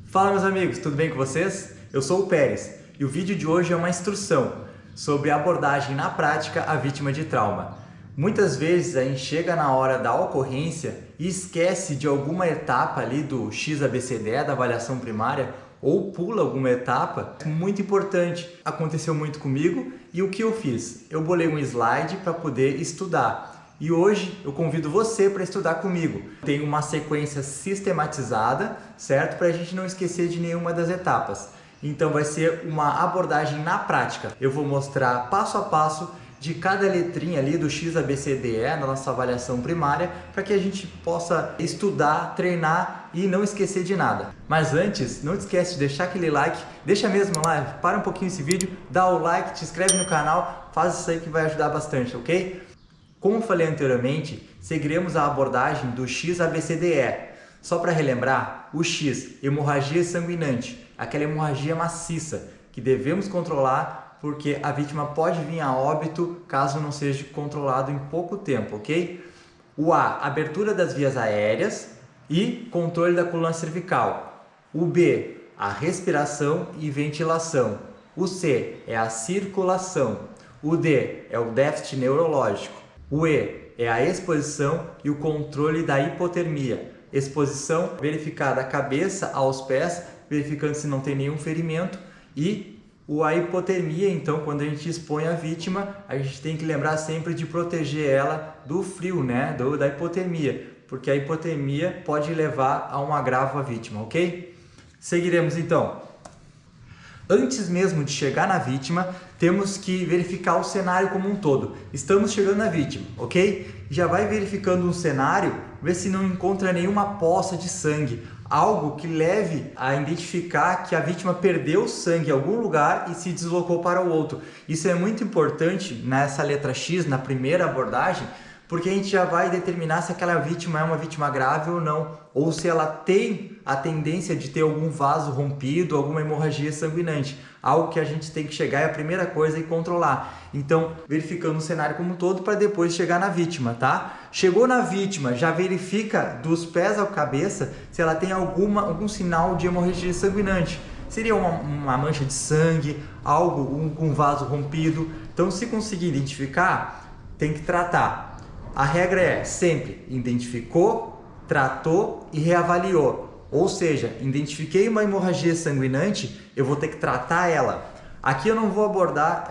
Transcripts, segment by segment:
Fala meus amigos, tudo bem com vocês? Eu sou o Pérez e o vídeo de hoje é uma instrução sobre a abordagem na prática à vítima de trauma. Muitas vezes a gente chega na hora da ocorrência e esquece de alguma etapa ali do XABCDE da avaliação primária ou pula alguma etapa muito importante. Aconteceu muito comigo e o que eu fiz? Eu bolei um slide para poder estudar. E hoje eu convido você para estudar comigo. Tem uma sequência sistematizada, certo? Para a gente não esquecer de nenhuma das etapas. Então vai ser uma abordagem na prática. Eu vou mostrar passo a passo de cada letrinha ali do XABCDE na nossa avaliação primária para que a gente possa estudar, treinar e não esquecer de nada. Mas antes, não esquece de deixar aquele like, deixa mesmo lá, para um pouquinho esse vídeo, dá o like, te inscreve no canal, faz isso aí que vai ajudar bastante, ok? Como falei anteriormente, seguiremos a abordagem do XABCDE. Só para relembrar, o X, hemorragia sanguinante, aquela hemorragia maciça que devemos controlar porque a vítima pode vir a óbito caso não seja controlado em pouco tempo, ok? O A, abertura das vias aéreas e controle da coluna cervical. O B, a respiração e ventilação. O C é a circulação. O D é o déficit neurológico. O E é a exposição e o controle da hipotermia. Exposição, verificar da cabeça aos pés, verificando se não tem nenhum ferimento. E a hipotermia, então, quando a gente expõe a vítima, a gente tem que lembrar sempre de proteger ela do frio, né? Da hipotermia, porque a hipotermia pode levar a um agravo à vítima, ok? Seguiremos então. Antes mesmo de chegar na vítima, temos que verificar o cenário como um todo. Estamos chegando na vítima, ok? Já vai verificando um cenário, ver se não encontra nenhuma poça de sangue. Algo que leve a identificar que a vítima perdeu sangue em algum lugar e se deslocou para o outro. Isso é muito importante nessa letra X, na primeira abordagem, porque a gente já vai determinar se aquela vítima é uma vítima grave ou não, ou se ela tem a tendência de ter algum vaso rompido, alguma hemorragia sanguinante, algo que a gente tem que chegar é a primeira coisa e controlar. Então, verificando o cenário como um todo para depois chegar na vítima, tá? Chegou na vítima, já verifica dos pés à cabeça se ela tem algum sinal de hemorragia sanguinante. Seria uma mancha de sangue, algo com vaso rompido. Então, se conseguir identificar, tem que tratar. A regra é sempre identificou, tratou e reavaliou. Ou seja, identifiquei uma hemorragia sanguinante, eu vou ter que tratar ela. Aqui eu não vou abordar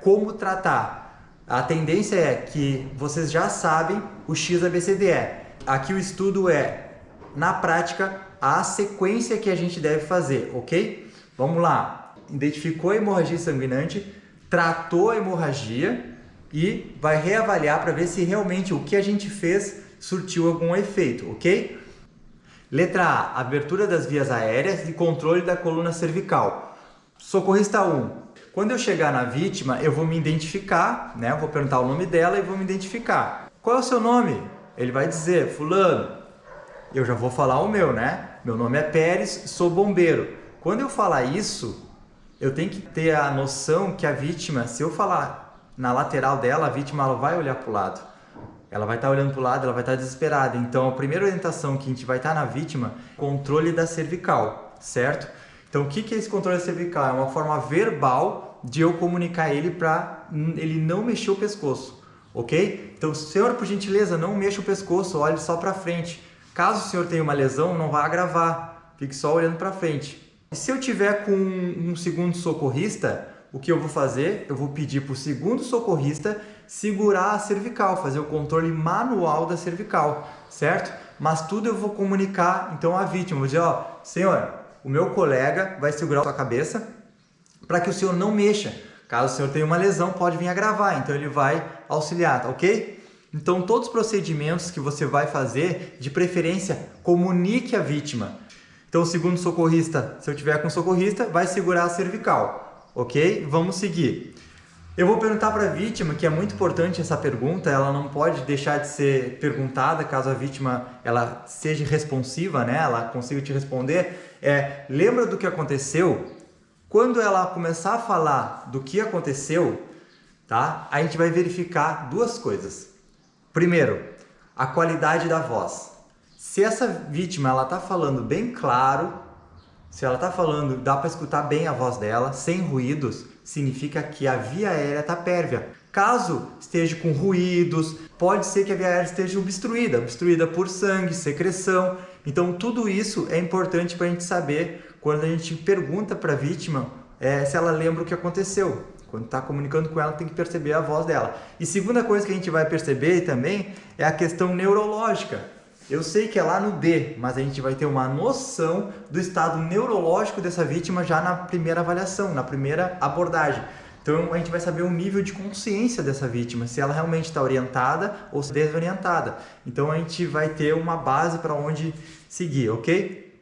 como tratar. A tendência é que vocês já sabem o XABCDE. Aqui o estudo é, na prática, a sequência que a gente deve fazer, ok? Vamos lá. Identificou a hemorragia sanguinante, tratou a hemorragia e vai reavaliar para ver se realmente o que a gente fez surtiu algum efeito, ok? Letra A, abertura das vias aéreas e controle da coluna cervical. Socorrista 1. Quando eu chegar na vítima, eu vou me identificar, né? Eu vou perguntar o nome dela e vou me identificar. Qual é o seu nome? Ele vai dizer, fulano. Eu já vou falar o meu, né? Meu nome é Pérez, sou bombeiro. Quando eu falar isso, eu tenho que ter a noção que a vítima, se eu falar na lateral dela, a vítima ela vai olhar para o lado. Ela vai estar olhando para o lado, ela vai estar desesperada. Então, a primeira orientação que a gente vai estar na vítima, controle da cervical, certo? Então, o que é esse controle da cervical? É uma forma verbal de eu comunicar ele para ele não mexer o pescoço, ok? Então, senhor, por gentileza, não mexa o pescoço, olhe só para frente. Caso o senhor tenha uma lesão, não vá agravar, fique só olhando para frente. E se eu tiver com um segundo socorrista, o que eu vou fazer? Eu vou pedir para o segundo socorrista segurar a cervical, fazer o controle manual da cervical, certo? Mas tudo eu vou comunicar, então, à vítima. Vou dizer, ó, senhor, o meu colega vai segurar a sua cabeça para que o senhor não mexa. Caso o senhor tenha uma lesão, pode vir agravar, então ele vai auxiliar, tá ok? Então, todos os procedimentos que você vai fazer, de preferência, comunique à vítima. Então, o segundo socorrista, se eu tiver com socorrista, vai segurar a cervical. Ok? Vamos seguir. Eu vou perguntar para a vítima, que é muito importante essa pergunta, ela não pode deixar de ser perguntada caso a vítima ela seja responsiva, né? Ela consiga te responder. Lembra do que aconteceu? Quando ela começar a falar do que aconteceu, tá? A gente vai verificar duas coisas. Primeiro, a qualidade da voz. Se essa vítima ela está falando bem claro, Se ela está falando, dá para escutar bem a voz dela, sem ruídos, significa que a via aérea está pérvia. Caso esteja com ruídos, pode ser que a via aérea esteja obstruída por sangue, secreção. Então tudo isso é importante para a gente saber quando a gente pergunta para a vítima se ela lembra o que aconteceu. Quando está comunicando com ela, tem que perceber a voz dela. E segunda coisa que a gente vai perceber também é a questão neurológica. Eu sei que é lá no D, mas a gente vai ter uma noção do estado neurológico dessa vítima já na primeira avaliação, na primeira abordagem. Então a gente vai saber o nível de consciência dessa vítima, se ela realmente está orientada ou desorientada. Então a gente vai ter uma base para onde seguir, ok?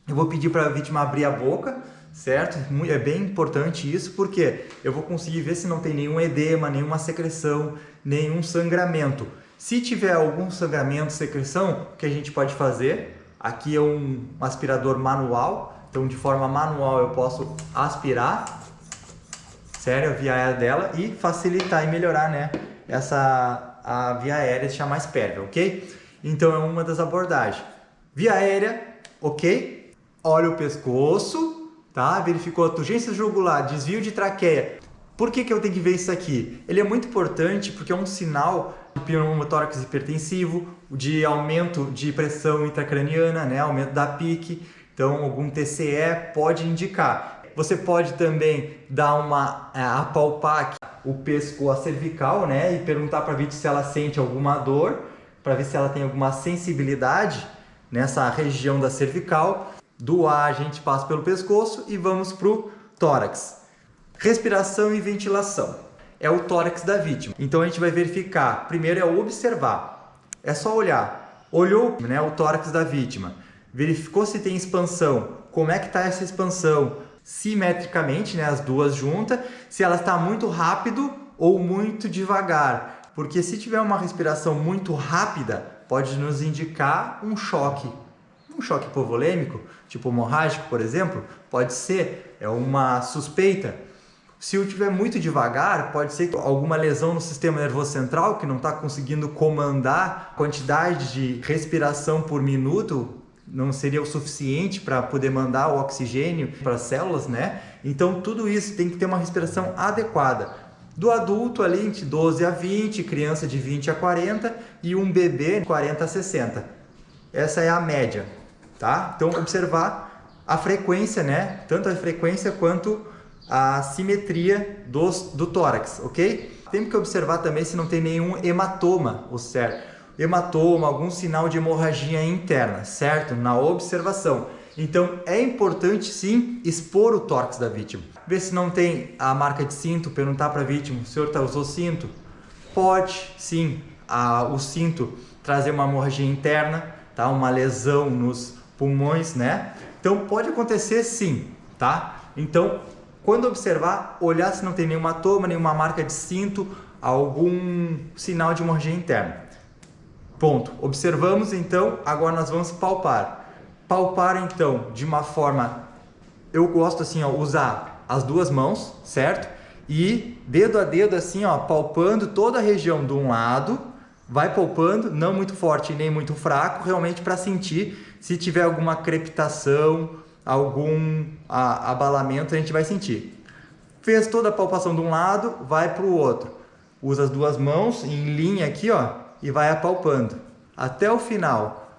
Eu vou pedir para a vítima abrir a boca, certo? É bem importante isso, porque eu vou conseguir ver se não tem nenhum edema, nenhuma secreção, nenhum sangramento. Se tiver algum sangramento, secreção, o que a gente pode fazer? Aqui é um aspirador manual, então de forma manual eu posso aspirar, sério, a via aérea dela e facilitar e melhorar, né, a via aérea, deixar mais pérvia, ok? Então é uma das abordagens. Via aérea, ok? Olha o pescoço, tá? Verificou a turgência jugular, desvio de traqueia. Por que eu tenho que ver isso aqui? Ele é muito importante porque é um sinal de pneumotórax hipertensivo, de aumento de pressão intracraniana, né? Aumento da PIC. Então, algum TCE pode indicar. Você pode também dar apalpar o pescoço, a cervical, né? E perguntar para a vítima se ela sente alguma dor, para ver se ela tem alguma sensibilidade nessa região da cervical. Do ar a gente passa pelo pescoço e vamos para o tórax. Respiração e ventilação. É o tórax da vítima. Então a gente vai verificar. Primeiro é observar. É só olhar. Olhou, né, o tórax da vítima. Verificou se tem expansão. Como é que está essa expansão? Simetricamente, né, as duas juntas. Se ela está muito rápido ou muito devagar. Porque se tiver uma respiração muito rápida, pode nos indicar um choque. Um choque hipovolêmico, tipo hemorrágico, por exemplo, pode ser. É uma suspeita. Se eu estiver muito devagar, pode ser alguma lesão no sistema nervoso central que não está conseguindo comandar a quantidade de respiração por minuto, não seria o suficiente para poder mandar o oxigênio para as células, né? Então tudo isso tem que ter uma respiração adequada. Do adulto ali de 12 a 20, criança de 20 a 40 e um bebê de 40 a 60. Essa é a média, tá? Então observar a frequência, né? Tanto a frequência quanto a simetria do tórax, ok? Tem que observar também se não tem nenhum hematoma, ou certo? Hematoma, algum sinal de hemorragia interna, certo? Na observação. Então é importante sim expor o tórax da vítima. Ver se não tem a marca de cinto, perguntar para a vítima, o senhor usou cinto? Pode sim o cinto trazer uma hemorragia interna, tá? Uma lesão nos pulmões, né? Então pode acontecer sim, tá? Então quando observar, olhar se não tem nenhuma hematoma, nenhuma marca de cinto, algum sinal de hemorragia interna. Ponto. Observamos então, agora nós vamos palpar. Palpar então de uma forma, eu gosto assim, ó, usar as duas mãos, certo? E dedo a dedo assim, ó, palpando toda a região de um lado, vai palpando, não muito forte nem muito fraco, realmente para sentir se tiver alguma crepitação, algum abalamento, a gente vai sentir. Fez toda a palpação de um lado, vai para o outro. Usa as duas mãos em linha aqui, ó, e vai apalpando até o final.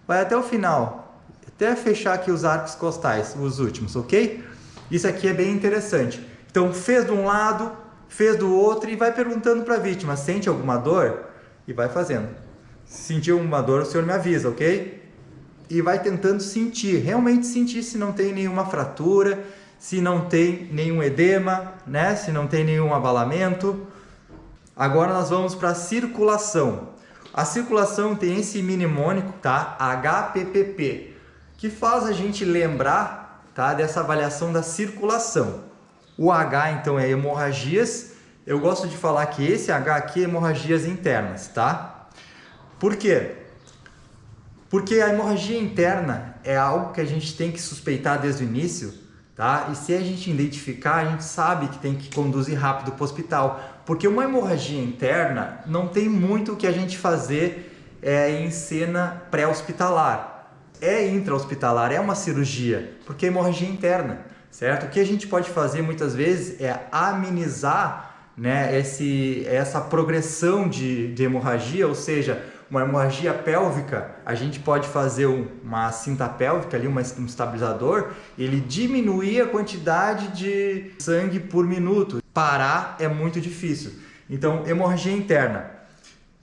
Vai até o final, até fechar aqui os arcos costais, os últimos, ok? Isso aqui é bem interessante. Então fez de um lado, fez do outro e vai perguntando para a vítima, sente alguma dor? E vai fazendo. Se sentir alguma dor, o senhor me avisa, ok? E vai tentando sentir, realmente sentir se não tem nenhuma fratura, se não tem nenhum edema, né? Se não tem nenhum abalamento. Agora nós vamos para a circulação. A circulação tem esse mnemônico, tá? HPPP, que faz a gente lembrar, tá? Dessa avaliação da circulação. O H então é hemorragias. Eu gosto de falar que esse H aqui é hemorragias internas, tá? Por quê? Porque a hemorragia interna é algo que a gente tem que suspeitar desde o início, tá? E se a gente identificar, a gente sabe que tem que conduzir rápido para o hospital. Porque uma hemorragia interna não tem muito o que a gente fazer em cena pré-hospitalar. é intra-hospitalar, é uma cirurgia, porque é hemorragia interna, certo? O que a gente pode fazer muitas vezes é amenizar, né, essa progressão de hemorragia, ou seja, uma hemorragia pélvica. A gente pode fazer uma cinta pélvica ali, um estabilizador, ele diminuir a quantidade de sangue por minuto. Parar é muito difícil. Então, hemorragia interna,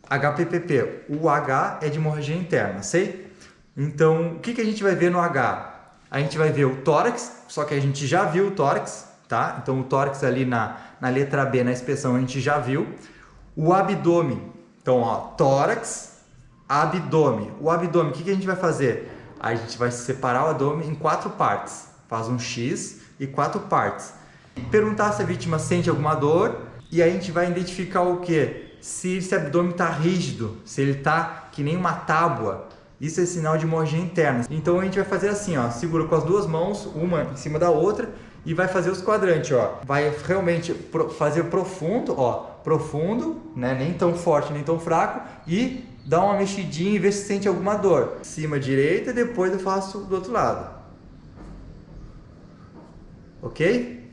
HPPP, o H é de hemorragia interna, sei? Então, o que a gente vai ver no H? A gente vai ver o tórax, só que a gente já viu o tórax, tá? Então, o tórax ali na letra B, na inspeção, a gente já viu. O abdômen, então, ó, tórax, abdômen. O abdômen, o que a gente vai fazer? A gente vai separar o abdômen em 4 partes. Faz um X e 4 partes. Perguntar se a vítima sente alguma dor e aí a gente vai identificar o quê? Se esse abdômen está rígido, se ele está que nem uma tábua. Isso é sinal de hemorragia interna. Então a gente vai fazer assim, ó, segura com as 2 mãos, uma em cima da outra, e vai fazer os quadrantes, ó. Vai realmente fazer profundo, ó, profundo, né? Nem tão forte, nem tão fraco, e dá uma mexidinha e vê se sente alguma dor. Cima direita e depois eu faço do outro lado. Ok?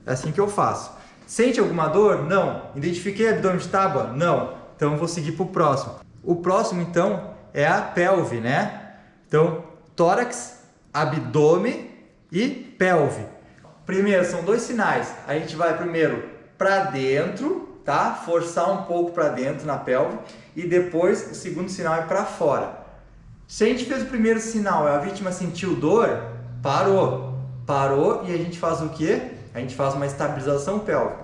É assim que eu faço. Sente alguma dor? Não. Identifiquei abdômen de tábua? Não. Então eu vou seguir para o próximo. O próximo então é a pelve, né? Então, tórax, abdômen e pelve. Primeiro, são 2 sinais. A gente vai primeiro para dentro, tá? Forçar um pouco para dentro na pelve e depois o segundo sinal é para fora. Se a gente fez o primeiro sinal e a vítima sentiu dor, parou. Parou e a gente faz o quê? A gente faz uma estabilização pélvica.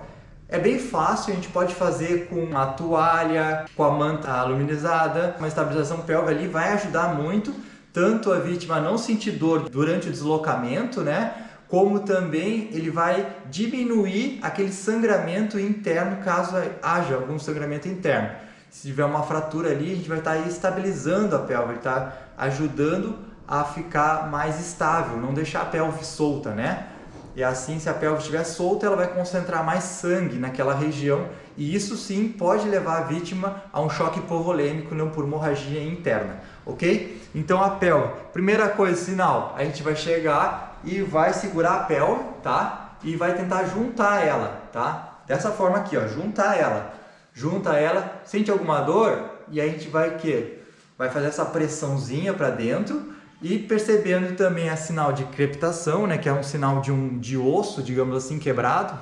É bem fácil, a gente pode fazer com a toalha, com a manta aluminizada. Uma estabilização pélvica ali vai ajudar muito, tanto a vítima a não sentir dor durante o deslocamento, né? Como também ele vai diminuir aquele sangramento interno, caso haja algum sangramento interno. Se tiver uma fratura ali, a gente vai estar aí estabilizando a pelve, está ajudando a ficar mais estável, não deixar a pelve solta, né? E assim, se a pelve estiver solta, ela vai concentrar mais sangue naquela região e isso sim pode levar a vítima a um choque hipovolêmico, não por hemorragia interna, ok? Então a pelve, primeira coisa, sinal, a gente vai chegar e vai segurar a pelve, tá? E vai tentar juntar ela, tá? Dessa forma aqui, ó, junta ela, sente alguma dor e aí a gente vai o quê? Vai fazer essa pressãozinha para dentro. E percebendo também a sinal de crepitação, né, que é um sinal de osso, digamos assim, quebrado.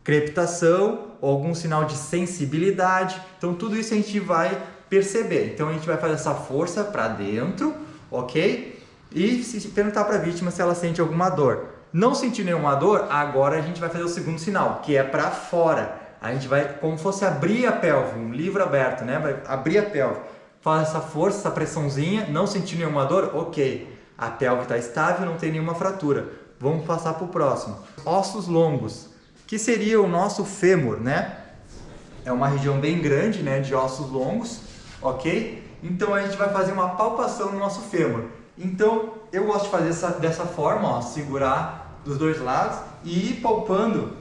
Crepitação, ou algum sinal de sensibilidade. Então tudo isso a gente vai perceber. Então a gente vai fazer essa força para dentro, ok? E se perguntar para a vítima se ela sente alguma dor. Não sentir nenhuma dor, agora a gente vai fazer o segundo sinal, que é para fora. A gente vai como se fosse abrir a pelve, um livro aberto, né? Vai abrir a pelve. Faz essa força, essa pressãozinha, não sentir nenhuma dor, ok. A pelve está estável, não tem nenhuma fratura. Vamos passar para o próximo. Ossos longos, que seria o nosso fêmur, né? É uma região bem grande, né, de ossos longos, ok? Então a gente vai fazer uma palpação no nosso fêmur. Então eu gosto de fazer dessa forma, ó, segurar dos 2 lados e ir palpando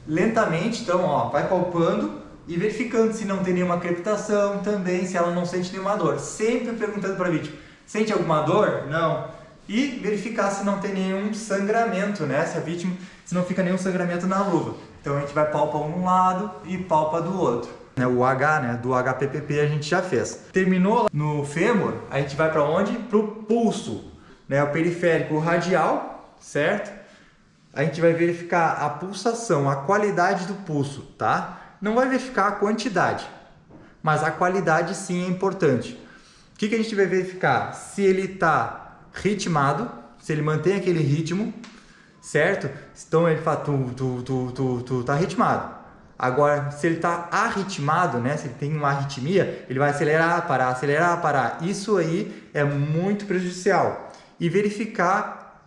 lentamente. Então, ó, vai palpando e verificando se não tem nenhuma crepitação também, se ela não sente nenhuma dor. Sempre perguntando para a vítima, sente alguma dor? Não. E verificar se não tem nenhum sangramento, né? Se não fica nenhum sangramento na luva. Então a gente vai palpar um lado e palpa do outro. O H, né, do HPPP a gente já fez. Terminou no fêmur, a gente vai para onde? Para o pulso, né? O periférico radial, certo? A gente vai verificar a pulsação, a qualidade do pulso, tá? Não vai verificar a quantidade, mas a qualidade sim é importante. O que a gente vai verificar? Se ele está ritmado, se ele mantém aquele ritmo, certo? Então ele fala, tu tá ritmado. Agora, se ele está arritmado, né? Se ele tem uma arritmia, ele vai acelerar, parar. Isso aí é muito prejudicial. E verificar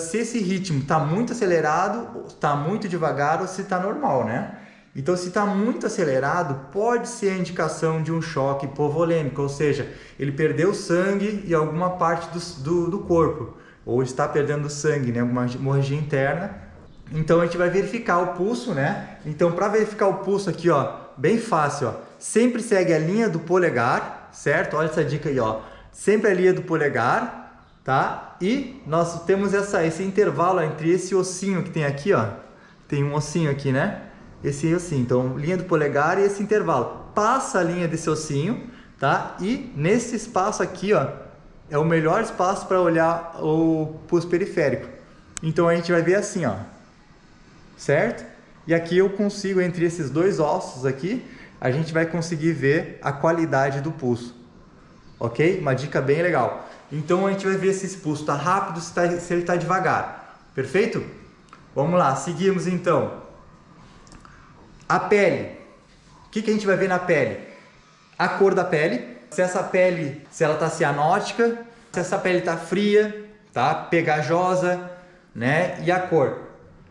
se esse ritmo está muito acelerado, está muito devagar ou se está normal, né? Então, se está muito acelerado, pode ser a indicação de um choque hipovolêmico, ou seja, ele perdeu sangue em alguma parte do corpo, ou está perdendo sangue, né? Uma hemorragia interna. Então, a gente vai verificar o pulso, né? Então, para verificar o pulso aqui, ó, bem fácil, ó, sempre segue a linha do polegar, certo? Olha essa dica aí, ó. sempre a linha do polegar, tá? E nós temos esse intervalo entre esse ossinho que tem aqui, ó. Tem um ossinho aqui, né? Esse ossinho. Então, linha do polegar e esse intervalo. Passa a linha desse ossinho, tá? E nesse espaço aqui, ó, é o melhor espaço para olhar o pulso periférico. Então, a gente vai ver assim, ó. Certo? E aqui eu consigo, entre esses dois ossos aqui, a gente vai conseguir ver a qualidade do pulso. Ok? Uma dica bem legal. Então, a gente vai ver se esse pulso está rápido, se ele está devagar. Perfeito? Vamos lá, seguimos então. A pele. O que a gente vai ver na pele? A cor da pele. Se essa pele, se ela está cianótica, se essa pele está fria, tá? Pegajosa, né? E a cor.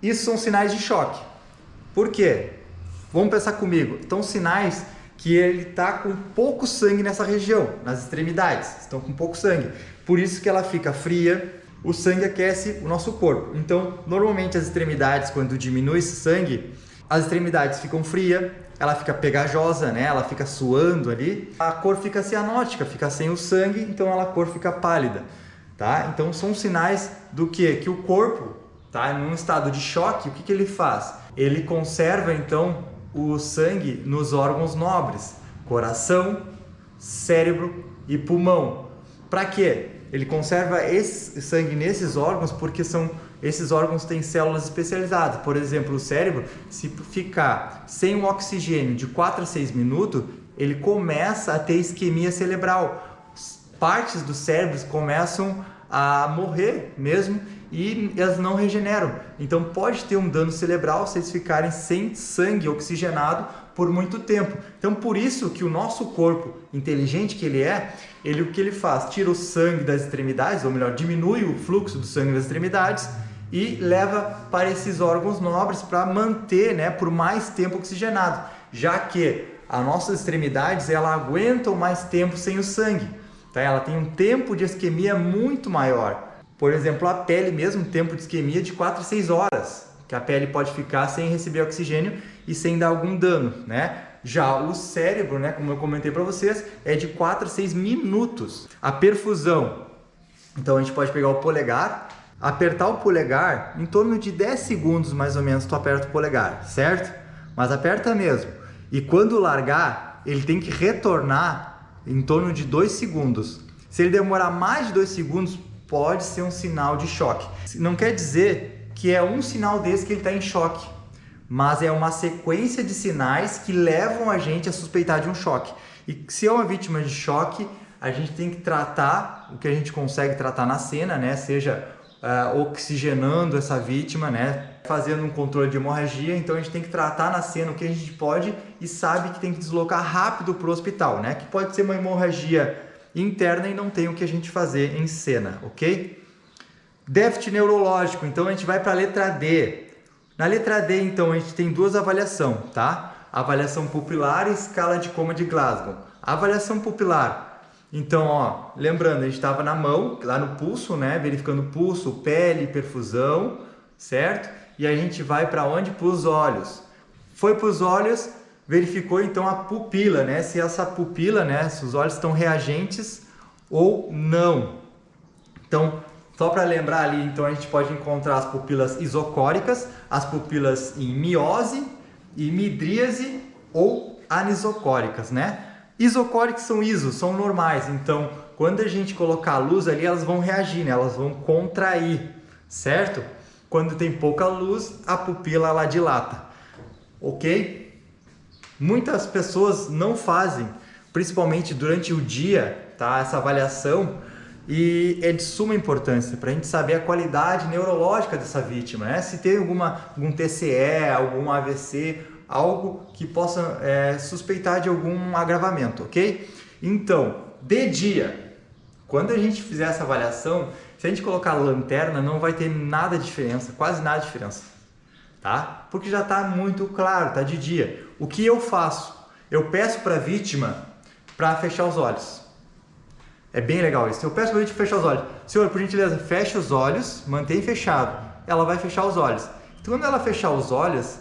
Isso são sinais de choque. Por quê? Vamos pensar comigo. Então, sinais que ele está com pouco sangue nessa região, nas extremidades. Estão com pouco sangue. Por isso que ela fica fria. O sangue aquece o nosso corpo. Então, normalmente as extremidades, quando diminui esse sangue, as extremidades ficam frias, ela fica pegajosa, né? Ela fica suando ali. A cor fica cianótica, fica sem o sangue, então a cor fica pálida, tá? Então, são sinais do quê? Que o corpo, tá? Num estado de choque, o que ele faz? Ele conserva, então, o sangue nos órgãos nobres, coração, cérebro e pulmão. Para quê? Ele conserva esse sangue nesses órgãos porque esses órgãos têm células especializadas. Por exemplo, o cérebro, se ficar sem o oxigênio de 4 a 6 minutos, ele começa a ter isquemia cerebral. Partes do cérebro começam a morrer mesmo e elas não regeneram. Então pode ter um dano cerebral se eles ficarem sem sangue oxigenado por muito tempo. Então por isso que o nosso corpo, inteligente que ele é, o que ele faz? Tira o sangue das extremidades, ou melhor, diminui o fluxo do sangue das extremidades e leva para esses órgãos nobres para manter, né, por mais tempo oxigenado, já que as nossas extremidades ela aguentam mais tempo sem o sangue, tá? Ela tem um tempo de isquemia muito maior. Por exemplo, a pele mesmo, tempo de isquemia de 4 a 6 horas, que a pele pode ficar sem receber oxigênio e sem dar algum dano, né? Já o cérebro, né, como eu comentei para vocês, é de 4 a 6 minutos. A perfusão, então a gente pode pegar o polegar, apertar o polegar, em torno de 10 segundos mais ou menos tu aperta o polegar, certo? Mas aperta mesmo. E quando largar, ele tem que retornar em torno de 2 segundos. Se ele demorar mais de 2 segundos, pode ser um sinal de choque. Não quer dizer que é um sinal desse que ele está em choque, mas é uma sequência de sinais que levam a gente a suspeitar de um choque. E se é uma vítima de choque, a gente tem que tratar o que a gente consegue tratar na cena, né? Seja oxigenando essa vítima, né? Fazendo um controle de hemorragia. Então a gente tem que tratar na cena o que a gente pode e sabe que tem que deslocar rápido para o hospital, né? Que pode ser uma hemorragia interna e não tem o que a gente fazer em cena, ok? Déficit neurológico, então a gente vai para a letra D. Na letra D, então, a gente tem duas avaliações, tá? Avaliação pupilar e escala de coma de Glasgow. A avaliação pupilar, então, ó, lembrando, a gente estava na mão, lá no pulso, né? Verificando pulso, pele, perfusão, certo? E a gente vai para onde? Para os olhos. Foi para os olhos, verificou então a pupila, né? Se essa pupila, né? Se os olhos estão reagentes ou não. Então, só para lembrar ali, então a gente pode encontrar as pupilas isocóricas, as pupilas em miose, midríase ou anisocóricas, né? Isocóricas são normais, então quando a gente colocar a luz ali, elas vão reagir, né? Elas vão contrair, certo? Quando tem pouca luz, a pupila ela dilata, ok? Muitas pessoas não fazem, principalmente durante o dia, tá? Essa avaliação. E é de suma importância para a gente saber a qualidade neurológica dessa vítima, né? Se tem algum TCE, algum AVC, algo que possa suspeitar de algum agravamento, ok? Então, de dia, quando a gente fizer essa avaliação, se a gente colocar a lanterna, não vai ter nada de diferença, quase nada de diferença, tá? Porque já está muito claro, tá de dia. O que eu faço? Eu peço para a vítima para fechar os olhos. É bem legal isso. Eu peço para a gente fechar os olhos. Senhor, por gentileza, fecha os olhos, mantém fechado. Ela vai fechar os olhos. Então, quando ela fechar os olhos,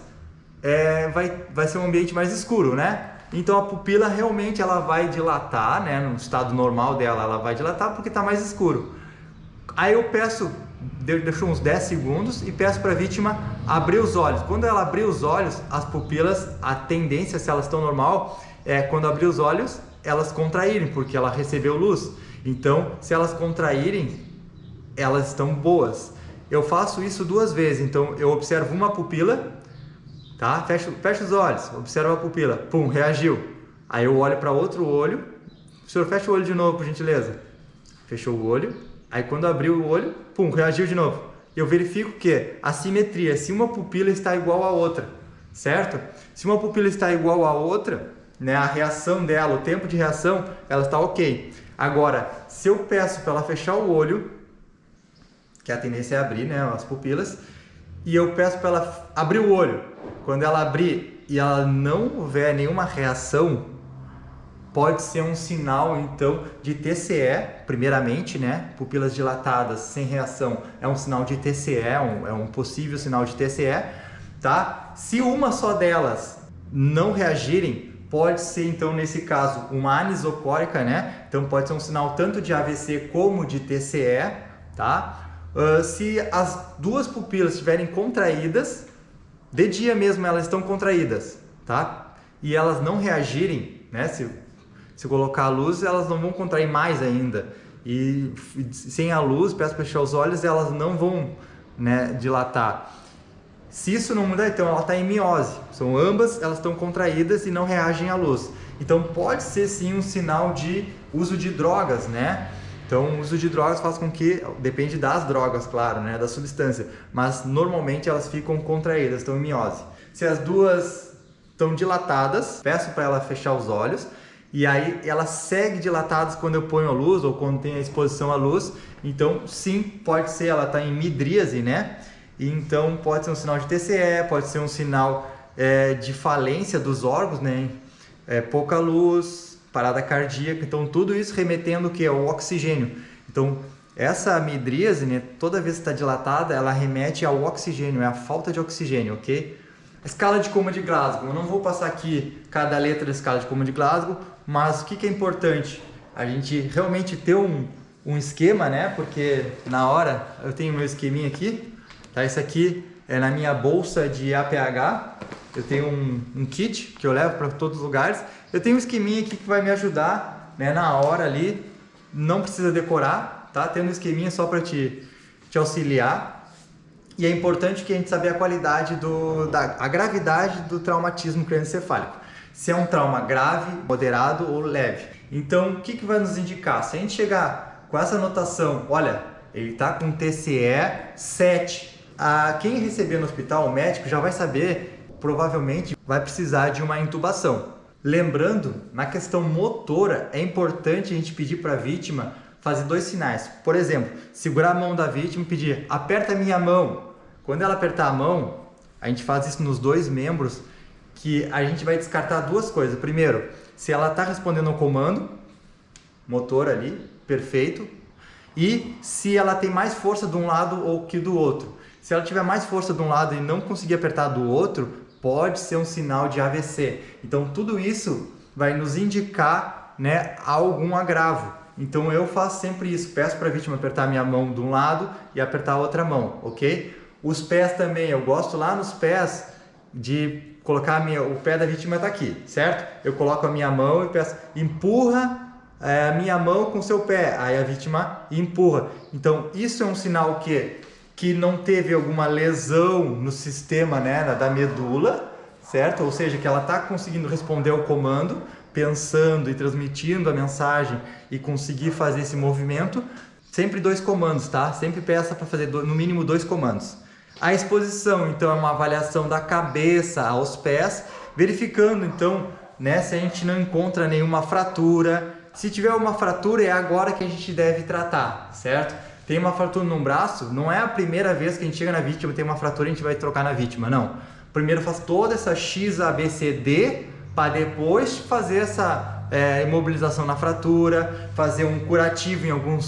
vai ser um ambiente mais escuro, né? Então a pupila realmente ela vai dilatar, né? No estado normal dela, ela vai dilatar porque está mais escuro. Aí eu peço, deixo uns 10 segundos e peço para a vítima abrir os olhos. Quando ela abrir os olhos, as pupilas, a tendência, se elas estão normal, é quando abrir os olhos, elas contraírem, porque ela recebeu luz. Então, se elas contraírem, elas estão boas. Eu faço isso 2 vezes, então eu observo uma pupila, tá? Fecho os olhos, observo a pupila, pum, reagiu. Aí eu olho para outro olho, o senhor fecha o olho de novo, por gentileza. Fechou o olho, aí quando abriu o olho, pum, reagiu de novo. Eu verifico que a simetria, se uma pupila está igual à outra, certo? Se uma pupila está igual à outra, né, a reação dela, o tempo de reação, ela está ok. Agora, se eu peço para ela fechar o olho, que a tendência é abrir, né, as pupilas, e eu peço para ela abrir o olho. Quando ela abrir e ela não houver nenhuma reação, pode ser um sinal então de TCE, primeiramente, né? Pupilas dilatadas sem reação é um sinal de TCE, é um possível sinal de TCE, tá? Se uma só delas não reagirem, pode ser então nesse caso uma anisocórica, né? Então pode ser um sinal tanto de AVC como de TCE, tá? Se as 2 pupilas estiverem contraídas, de dia mesmo elas estão contraídas, tá? E elas não reagirem, né? Se colocar a luz, elas não vão contrair mais ainda. E sem a luz, peço para fechar os olhos, elas não vão, né, dilatar. Se isso não mudar, então ela está em miose. São ambas, elas estão contraídas e não reagem à luz. Então pode ser sim um sinal de uso de drogas, né? Então, o uso de drogas faz com que, depende das drogas, claro, né, da substância, mas normalmente elas ficam contraídas, estão em miose. Se as 2 estão dilatadas, peço para ela fechar os olhos, e aí ela segue dilatadas quando eu ponho a luz ou quando tem a exposição à luz. Então sim, pode ser, ela está em midríase, né? E então pode ser um sinal de TCE, pode ser um sinal de falência dos órgãos, né? Pouca luz, parada cardíaca, então tudo isso remetendo o que? Ao oxigênio. Então essa midríase, né, toda vez que está dilatada, ela remete ao oxigênio, é a falta de oxigênio, ok? A escala de Coma de Glasgow, eu não vou passar aqui cada letra da escala de Coma de Glasgow, mas o que é importante? A gente realmente ter um esquema, né? Porque na hora, eu tenho meu esqueminha aqui, tá? Isso aqui é na minha bolsa de APH, eu tenho um kit que eu levo para todos os lugares, eu tenho um esqueminha aqui que vai me ajudar, né, na hora ali, não precisa decorar, tá? Tendo um esqueminha só para te auxiliar. E é importante que a gente saber a qualidade, a gravidade do traumatismo crânioencefálico. Se é um trauma grave, moderado ou leve. Então, o que vai nos indicar? Se a gente chegar com essa anotação, olha, ele está com TCE 7. Quem receber no hospital, o médico já vai saber, provavelmente vai precisar de uma intubação. Lembrando, na questão motora, é importante a gente pedir para a vítima fazer 2 sinais. Por exemplo, segurar a mão da vítima e pedir, aperta a minha mão. Quando ela apertar a mão, a gente faz isso nos 2 membros, que a gente vai descartar 2 coisas. Primeiro, se ela está respondendo ao comando, motor ali, perfeito. E se ela tem mais força de um lado ou que do outro. Se ela tiver mais força de um lado e não conseguir apertar do outro, pode ser um sinal de AVC. Então tudo isso vai nos indicar, né, algum agravo. Então eu faço sempre isso, peço para a vítima apertar a minha mão de um lado e apertar a outra mão, ok? Os pés também, eu gosto lá nos pés de colocar o pé da vítima está aqui, certo? Eu coloco a minha mão e peço, empurra a minha mão com seu pé, aí a vítima empurra. Então isso é um sinal que não teve alguma lesão no sistema, né, da medula, certo? Ou seja, que ela está conseguindo responder ao comando, pensando e transmitindo a mensagem e conseguir fazer esse movimento. Sempre 2 comandos, tá? Sempre peça para fazer no mínimo 2 comandos. A exposição, então, é uma avaliação da cabeça aos pés, verificando, então, né, se a gente não encontra nenhuma fratura. Se tiver uma fratura, é agora que a gente deve tratar, certo? Tem uma fratura no braço, não é a primeira vez que a gente chega na vítima, tem uma fratura e a gente vai trocar na vítima, não. Primeiro faz toda essa XABCD para depois fazer essa imobilização na fratura, fazer um curativo em algum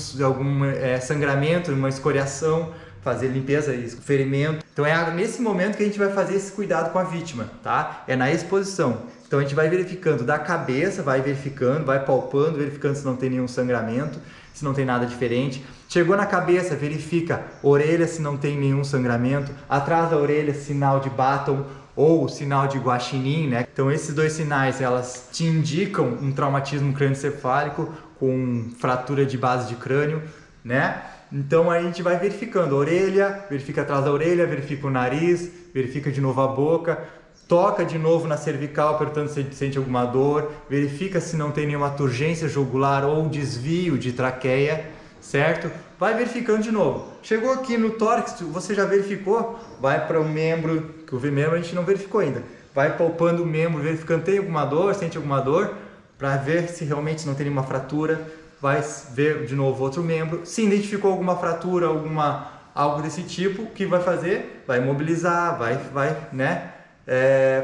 sangramento, uma escoriação, fazer limpeza e ferimento. Então é nesse momento que a gente vai fazer esse cuidado com a vítima, tá? É na exposição. Então a gente vai verificando da cabeça, vai verificando, vai palpando, verificando se não tem nenhum sangramento, se não tem nada diferente. Chegou na cabeça, verifica orelha se não tem nenhum sangramento, atrás da orelha sinal de Batten ou sinal de guaxinim, né? Então esses dois sinais, elas te indicam um traumatismo crânioencefálico com fratura de base de crânio, né? Então a gente vai verificando a orelha, verifica atrás da orelha, verifica o nariz, verifica de novo a boca, toca de novo na cervical, perguntando se sente alguma dor, verifica se não tem nenhuma turgência jugular ou desvio de traqueia, certo? Vai verificando de novo. Chegou aqui no tórax, você já verificou? Vai para o membro, que o membro a gente não verificou ainda. Vai palpando o membro, verificando tem alguma dor, sente alguma dor, para ver se realmente não tem nenhuma fratura. Vai ver de novo outro membro. Se identificou alguma fratura, algo desse tipo, o que vai fazer? Vai imobilizar, vai né?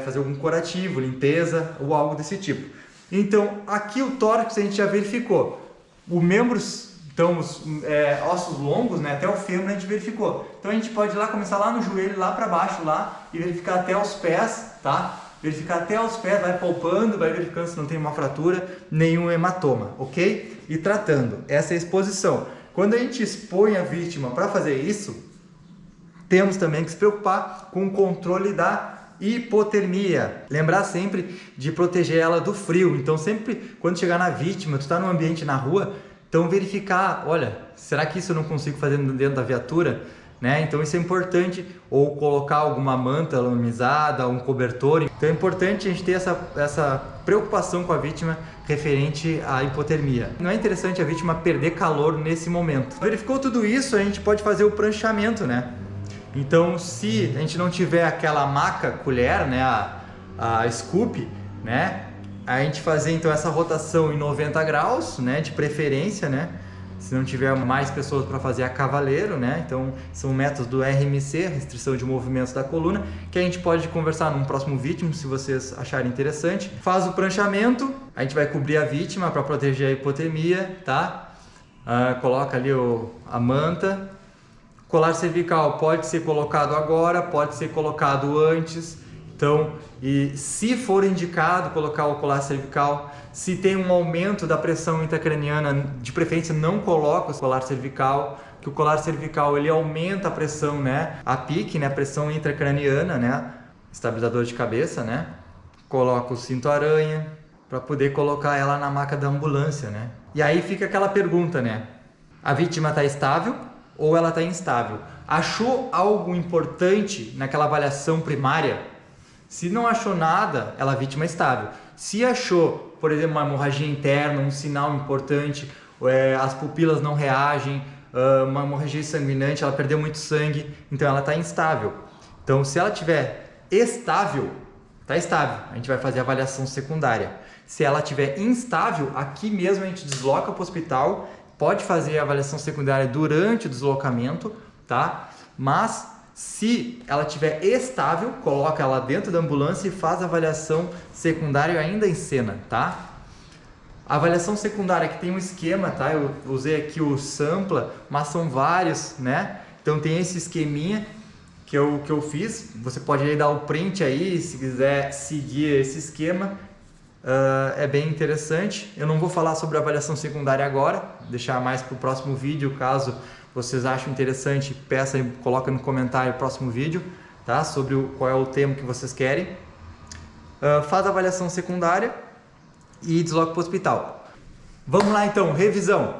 Fazer algum curativo, limpeza ou algo desse tipo. Então, aqui o tórax a gente já verificou. Os membros, então, ossos longos, né, até o fêmur a gente verificou. Então, a gente pode ir lá, começar lá no joelho, lá para baixo, lá, e verificar até os pés, tá? Verificar até os pés, vai palpando, vai verificando se não tem uma fratura, nenhum hematoma, ok? E tratando. Essa é a exposição. Quando a gente expõe a vítima para fazer isso, temos também que se preocupar com o controle da hipotermia. Lembrar sempre de proteger ela do frio. Então sempre quando chegar na vítima, tu está no ambiente na rua, então verificar, olha, será que isso eu não consigo fazer dentro da viatura? Né? Então isso é importante, ou colocar alguma manta laminizada, um cobertor. Então é importante a gente ter essa preocupação com a vítima referente à hipotermia. Não é interessante a vítima perder calor nesse momento. Verificou tudo isso, a gente pode fazer o pranchamento, né? Então, se a gente não tiver aquela maca colher, né, a scoop, né, a gente fazer então essa rotação em 90 graus, né, de preferência, né, se não tiver mais pessoas para fazer a cavaleiro, né, então são métodos do RMC, restrição de movimentos da coluna, que a gente pode conversar num próximo vídeo, se vocês acharem interessante. Faz o pranchamento, a gente vai cobrir a vítima para proteger a hipotermia, tá? Coloca ali a manta. Colar cervical pode ser colocado agora, pode ser colocado antes. Então, e se for indicado colocar o colar cervical, se tem um aumento da pressão intracraniana, de preferência não coloca o colar cervical, que o colar cervical ele aumenta a pressão, né? A PIC, né? A pressão intracraniana, né? Estabilizador de cabeça, né? Coloca o cinto-aranha para poder colocar ela na maca da ambulância, né? E aí fica aquela pergunta, né? A vítima está estável ou ela está instável? Achou algo importante naquela avaliação primária? Se não achou nada, ela é vítima estável. Se achou, por exemplo, uma hemorragia interna, um sinal importante, as pupilas não reagem, uma hemorragia sanguinante, ela perdeu muito sangue, então ela está instável. Então, se ela estiver estável, está estável, a gente vai fazer a avaliação secundária. Se ela estiver instável, aqui mesmo a gente desloca para o hospital, pode fazer a avaliação secundária durante o deslocamento, tá? Mas se ela estiver estável, coloca ela dentro da ambulância e faz a avaliação secundária ainda em cena, tá? A avaliação secundária que tem um esquema, tá? Eu usei aqui o Sampla, mas são vários, né? Então tem esse esqueminha que eu fiz. Você pode aí dar o print aí, se quiser seguir esse esquema. É bem interessante. Eu não vou falar sobre a avaliação secundária agora, deixar mais para o próximo vídeo, caso vocês achem interessante, peça e coloca no comentário o próximo vídeo, tá? Sobre qual é o tema que vocês querem. Faz a avaliação secundária e desloca para o hospital. Vamos lá então, revisão.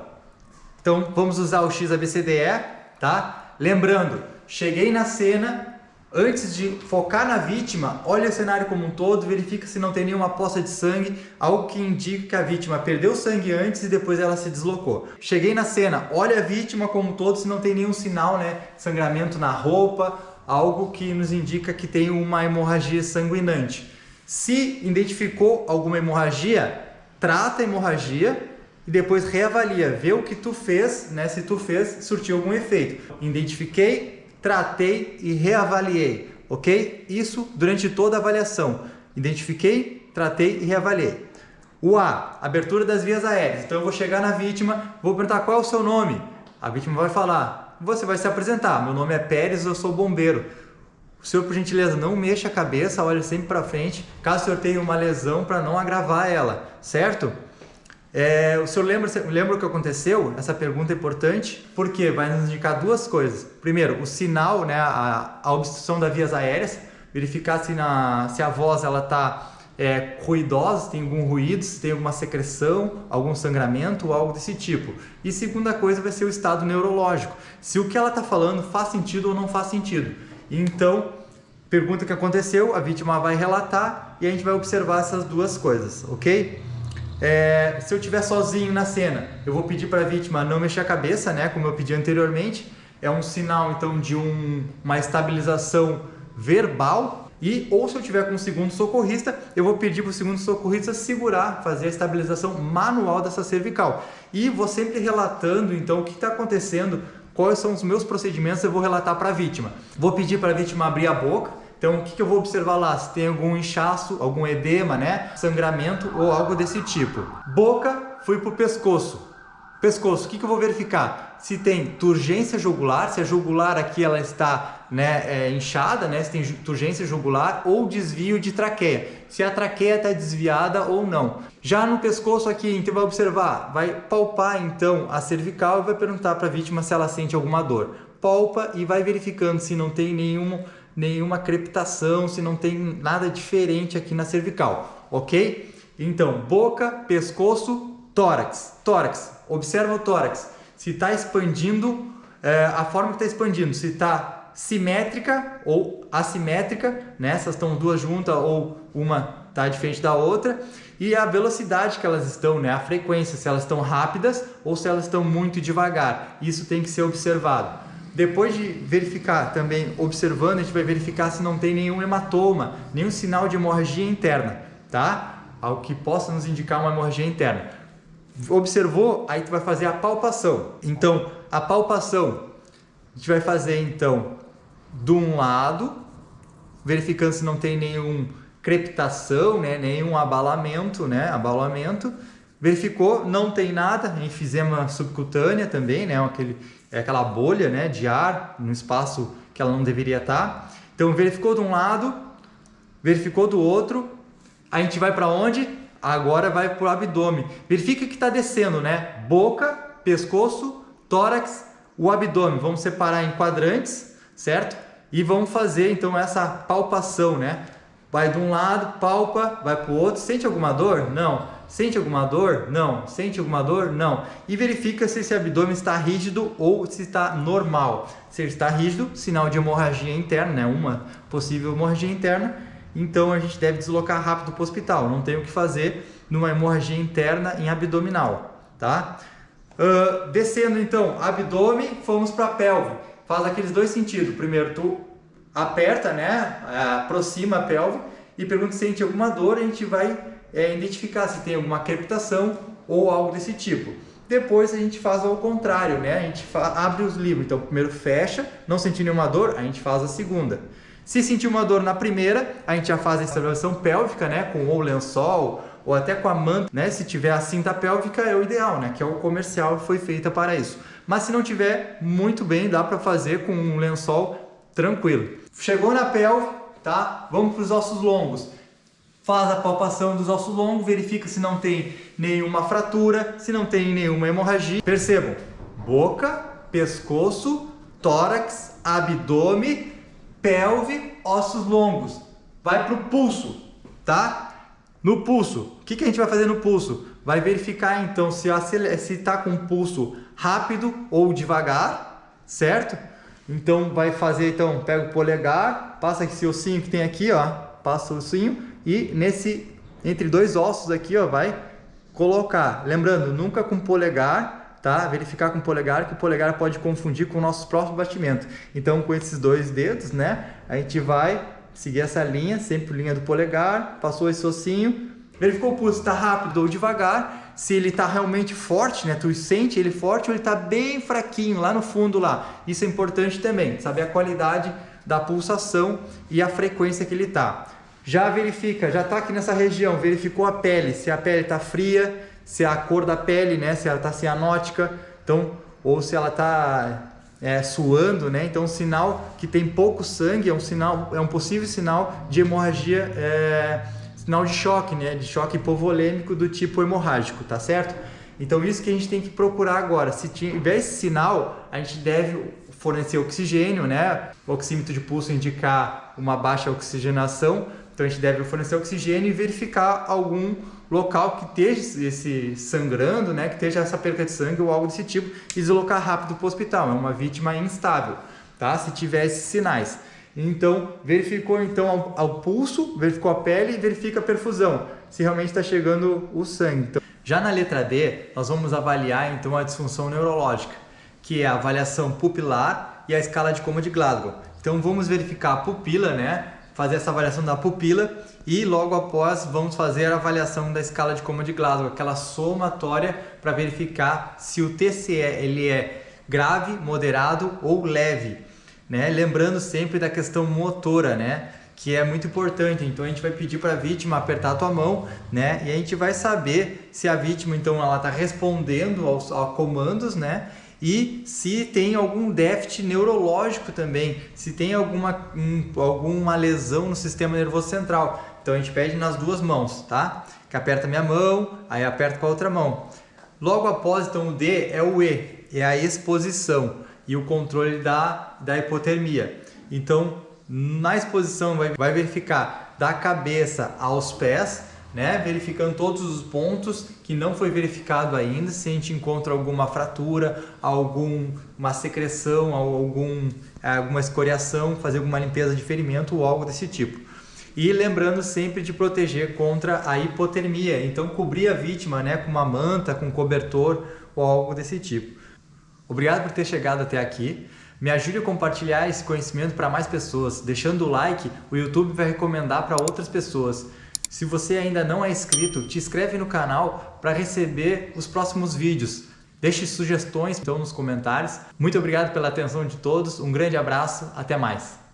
Então vamos usar o XABCDE, tá? Lembrando, cheguei na cena, antes de focar na vítima, olha o cenário como um todo, verifica se não tem nenhuma poça de sangue, algo que indica que a vítima perdeu sangue antes e depois ela se deslocou. Cheguei na cena, olha a vítima como um todo, se não tem nenhum sinal, né, sangramento na roupa, algo que nos indica que tem uma hemorragia sanguinante. Se identificou alguma hemorragia, trata a hemorragia e depois reavalia, vê o que tu fez, né, se tu fez, surtiu algum efeito. Identifiquei, tratei e reavaliei, ok? Isso durante toda a avaliação. Identifiquei, tratei e reavaliei. O A, abertura das vias aéreas. Então eu vou chegar na vítima, vou perguntar qual é o seu nome. A vítima vai falar, você vai se apresentar. Meu nome é Pérez, eu sou bombeiro. O senhor, por gentileza, não mexa a cabeça, olhe sempre para frente, caso o senhor tenha uma lesão, para não agravar ela, certo? O senhor lembra o que aconteceu? Essa pergunta é importante, porque vai nos indicar duas coisas. Primeiro, o sinal, né, a obstrução das vias aéreas, verificar se a voz está ruidosa, se tem algum ruído, se tem alguma secreção, algum sangramento ou algo desse tipo. E segunda coisa vai ser o estado neurológico, se o que ela está falando faz sentido ou não faz sentido. Então, pergunta o que aconteceu, a vítima vai relatar e a gente vai observar essas duas coisas, ok? Se eu estiver sozinho na cena, eu vou pedir para a vítima não mexer a cabeça, né, como eu pedi anteriormente. É um sinal então de uma estabilização verbal. Ou se eu tiver com o segundo socorrista, eu vou pedir para o segundo socorrista segurar, fazer a estabilização manual dessa cervical. E vou sempre relatando então o que está acontecendo, quais são os meus procedimentos, eu vou relatar para a vítima. Vou pedir para a vítima abrir a boca. Então, o que eu vou observar lá? Se tem algum inchaço, algum edema, né? Sangramento ou algo desse tipo. Boca, fui para o pescoço. Pescoço, o que eu vou verificar? Se tem turgência jugular, se a jugular aqui ela está, né, inchada, né? Se tem turgência jugular ou desvio de traqueia. Se a traqueia está desviada ou não. Já no pescoço aqui, então vai observar, vai palpar então a cervical e vai perguntar para a vítima se ela sente alguma dor. Palpa e vai verificando se não tem nenhuma crepitação, se não tem nada diferente aqui na cervical, ok? Então, boca, pescoço, tórax. Tórax, observa o tórax. Se está expandindo, a forma que está expandindo, se está simétrica ou assimétrica, né? Essas estão duas juntas ou uma está diferente da outra. E a velocidade que elas estão, né? A frequência, se elas estão rápidas ou se elas estão muito devagar. Isso tem que ser observado. Depois de verificar, também observando, a gente vai verificar se não tem nenhum hematoma, nenhum sinal de hemorragia interna, tá? Algo que possa nos indicar uma hemorragia interna. Observou, aí tu vai fazer a palpação. Então, a palpação, a gente vai fazer então de um lado, verificando se não tem nenhuma crepitação, né? Nenhum abalamento, né? Verificou, não tem nada, enfisema subcutânea também, né? Aquela bolha, né, de ar no espaço que ela não deveria estar. Então, verificou de um lado, verificou do outro, a gente vai para onde? Agora vai para o abdômen. Verifica que está descendo, né? Boca, pescoço, tórax, o abdômen. Vamos separar em quadrantes, certo? E vamos fazer então essa palpação, né? Vai de um lado, palpa, vai para o outro. Sente alguma dor? Não. Sente alguma dor? Não. Sente alguma dor? Não. E verifica se esse abdômen está rígido ou se está normal. Se ele está rígido, sinal de hemorragia interna, né? Uma possível hemorragia interna. Então a gente deve deslocar rápido para o hospital. Não tem o que fazer numa hemorragia interna em abdominal, tá? Descendo então, abdômen, fomos para a pelve. Faz aqueles dois sentidos. Primeiro tu aperta, né? Aproxima a pelve e pergunta se sente alguma dor. A gente vai identificar se tem alguma crepitação ou algo desse tipo. Depois a gente faz ao contrário, né? A gente abre os livros. Então primeiro fecha, não sentir nenhuma dor, a gente faz a segunda. Se sentir uma dor na primeira, a gente já faz a estabilização pélvica, né? Com ou lençol ou até com a manta, né? Se tiver a cinta pélvica é o ideal, né? Que é o comercial e foi feita para isso. Mas se não tiver, muito bem, dá para fazer com um lençol tranquilo. Chegou na pelve, tá? Vamos para os ossos longos. Faz a palpação dos ossos longos, verifica se não tem nenhuma fratura, se não tem nenhuma hemorragia. Percebam, boca, pescoço, tórax, abdômen, pelve, ossos longos. Vai para o pulso, tá? No pulso, o que a gente vai fazer no pulso? Vai verificar então se está com pulso rápido ou devagar, certo? Então vai fazer, então pega o polegar, passa esse ossinho que tem aqui, ó, passa o ossinho e entre dois ossos aqui, ó, vai colocar. Lembrando, nunca com polegar, tá? Verificar com o polegar, que o polegar pode confundir com o nosso próprio batimento. Então com esses dois dedos, né, a gente vai seguir essa linha, sempre linha do polegar, passou esse ossinho, verificou o pulso, está rápido ou devagar, se ele está realmente forte, né, tu sente ele forte ou ele está bem fraquinho lá no fundo lá. Isso é importante também, saber a qualidade da pulsação e a frequência que ele está. Já verifica, já está aqui nessa região, verificou a pele, se a pele está fria, se a cor da pele, né, se ela está cianótica, então, ou se ela está suando, né? Então, um sinal que tem pouco sangue é um possível sinal de hemorragia, sinal de choque, né? De choque hipovolêmico do tipo hemorrágico, tá certo? Então, isso que a gente tem que procurar agora. Se tiver esse sinal, a gente deve fornecer oxigênio, né? O oxímetro de pulso indicar uma baixa oxigenação, então a gente deve fornecer oxigênio e verificar algum local que esteja esse sangrando, né? Que esteja essa perca de sangue ou algo desse tipo e deslocar rápido para o hospital. É uma vítima instável, tá? Se tiver esses sinais. Então, verificou então ao pulso, verificou a pele e verifica a perfusão, se realmente está chegando o sangue. Então, já na letra D, nós vamos avaliar então a disfunção neurológica, que é a avaliação pupilar e a escala de coma de Glasgow. Então, vamos verificar a pupila, né? Fazer essa avaliação da pupila e logo após vamos fazer a avaliação da escala de coma de Glasgow, aquela somatória para verificar se o TCE ele é grave, moderado ou leve, né? Lembrando sempre da questão motora, né? Que é muito importante. Então a gente vai pedir para a vítima apertar a tua mão, né? E a gente vai saber se a vítima então ela está respondendo aos comandos, né? E se tem algum déficit neurológico também, se tem alguma lesão no sistema nervoso central. Então a gente pede nas duas mãos, tá? Que aperta a minha mão, aí aperta com a outra mão. Logo após, então, o D é o E, é a exposição e o controle da hipotermia. Então, na exposição vai verificar da cabeça aos pés, né? Verificando todos os pontos que não foi verificado ainda, se a gente encontra alguma fratura, uma secreção, alguma escoriação, fazer alguma limpeza de ferimento ou algo desse tipo. E lembrando sempre de proteger contra a hipotermia, então cobrir a vítima, né, com uma manta, com um cobertor ou algo desse tipo. Obrigado por ter chegado até aqui. Me ajude a compartilhar esse conhecimento para mais pessoas. Deixando o like, o YouTube vai recomendar para outras pessoas. Se você ainda não é inscrito, te inscreve no canal para receber os próximos vídeos. Deixe sugestões então nos comentários. Muito obrigado pela atenção de todos, um grande abraço, até mais!